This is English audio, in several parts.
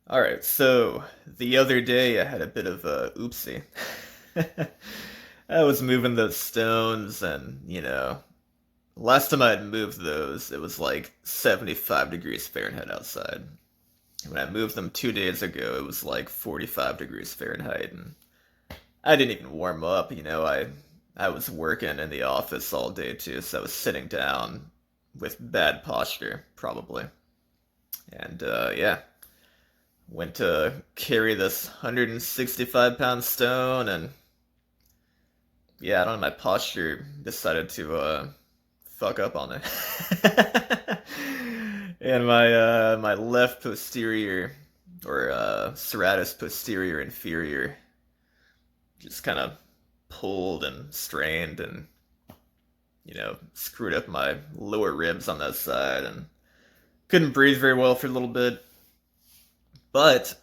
All right, so the other day I had a bit of a oopsie. I was moving those stones, and last time I had moved those, it was like 75 degrees Fahrenheit outside. When I moved them 2 days ago, it was like 45 degrees Fahrenheit, and I didn't even warm up. I was working in the office all day too, so I was sitting down with bad posture, probably. And yeah, went to carry this 165-pound stone, and yeah, I don't know, my posture decided to fuck up on it. And my left posterior, or serratus posterior inferior, just kind of pulled and strained, and screwed up my lower ribs on that side, and couldn't breathe very well for a little bit. But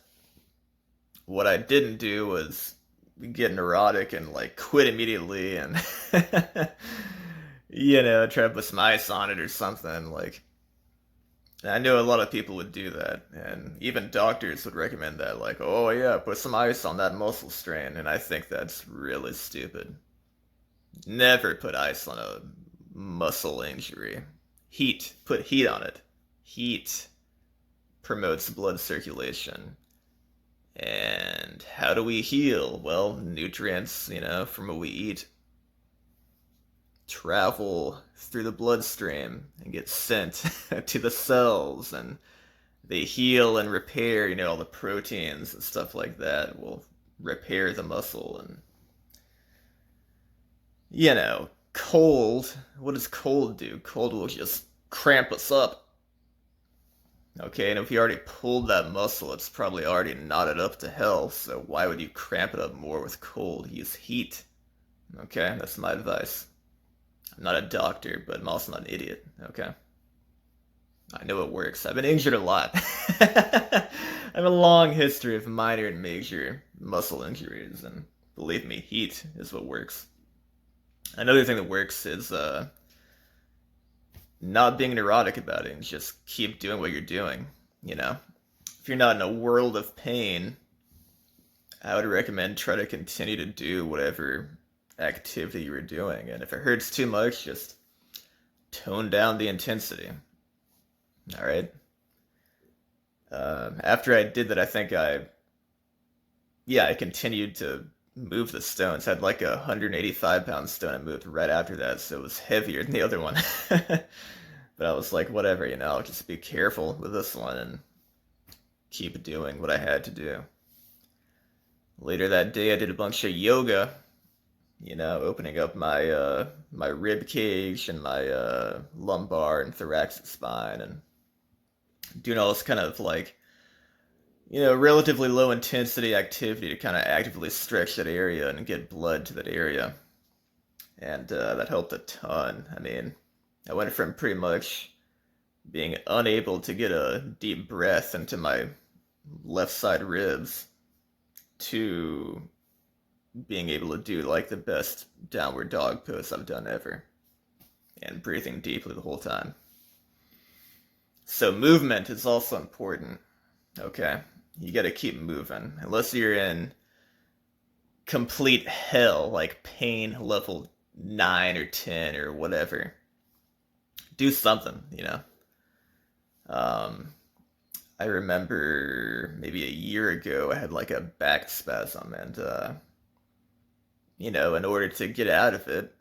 what I didn't do was get neurotic and like quit immediately and try to put some ice on it or something. Like, I know a lot of people would do that, and even doctors would recommend that, like, oh yeah, put some ice on that muscle strain, and I think that's really stupid. Never put ice on a muscle injury. Put heat on it. Heat promotes blood circulation. And how do we heal? Well, nutrients, from what we eat, travel through the bloodstream and get sent to the cells, and they heal and repair, all the proteins and stuff like that will repair the muscle. And, cold, what does cold do? Cold will just cramp us up. Okay, and if you already pulled that muscle, it's probably already knotted up to hell, so why would you cramp it up more with cold? Use heat. Okay, that's my advice. I'm not a doctor, but I'm also not an idiot. Okay, I know it works. I've been injured a lot. I have a long history of minor and major muscle injuries, and believe me, heat is what works. Another thing that works is not being neurotic about it and just keep doing what you're doing. You know, if you're not in a world of pain, I would recommend try to continue to do whatever activity you were doing. And if it hurts too much, just tone down the intensity. All right. After I did that, I continued to move the stones. I had like a 185-pound stone I moved right after that, so it was heavier than the other one. But I was like, whatever, I'll just be careful with this one and keep doing what I had to do. Later that day, I did a bunch of yoga, opening up my rib cage and my lumbar and thoracic spine, and doing all this kind of like relatively low intensity activity to kind of actively stretch that area and get blood to that area, and that helped a ton. I mean, I went from pretty much being unable to get a deep breath into my left side ribs to being able to do like the best downward dog pose I've done ever, and breathing deeply the whole time. So movement is also important. Okay, you got to keep moving unless you're in complete hell, like pain level 9 or 10 or whatever. Do something. Um, I remember maybe a year ago I had like a back spasm, and in order to get out of it,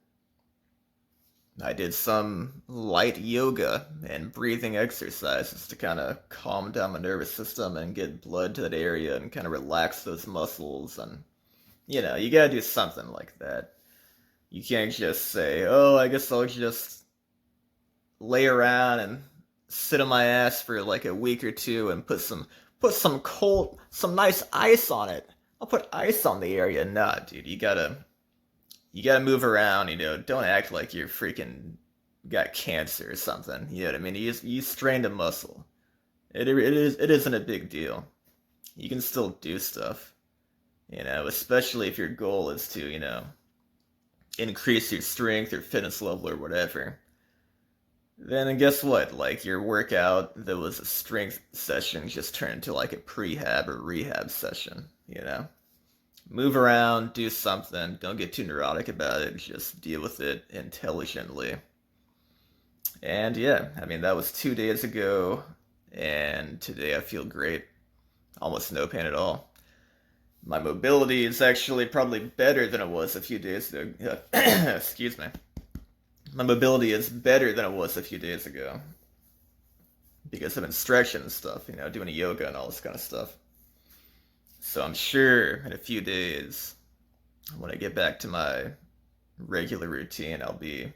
I did some light yoga and breathing exercises to kind of calm down my nervous system and get blood to that area and kind of relax those muscles. And, you gotta do something like that. You can't just say, oh, I guess I'll just lay around and sit on my ass for like a week or two and some nice ice on it. I'll put ice on the area. Nah, dude, you gotta move around. Don't act like you're freaking got cancer or something. You know what I mean? You strained a muscle. It isn't a big deal. You can still do stuff. Especially if your goal is to increase your strength or fitness level or whatever. Then guess what? Like your workout that was a strength session just turned into like a prehab or rehab session, you know? Move around, do something. Don't get too neurotic about it. Just deal with it intelligently. And yeah, I mean, that was 2 days ago, and today I feel great. Almost no pain at all. My mobility is actually probably better than it was a few days ago. Excuse me. My mobility is better than it was a few days ago because I've been stretching and stuff, doing yoga and all this kind of stuff. So I'm sure in a few days, when I get back to my regular routine, I'll be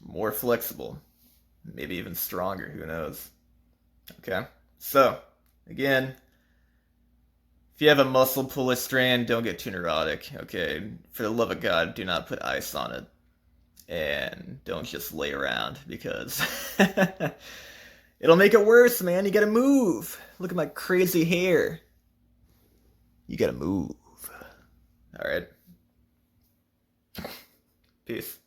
more flexible, maybe even stronger, who knows? Okay? So, again, if you have a muscle pull or strain, don't get too neurotic, okay? For the love of God, do not put ice on it. And don't just lay around because it'll make it worse, man. You gotta move. Look at my crazy hair. You gotta move. Alright. Peace.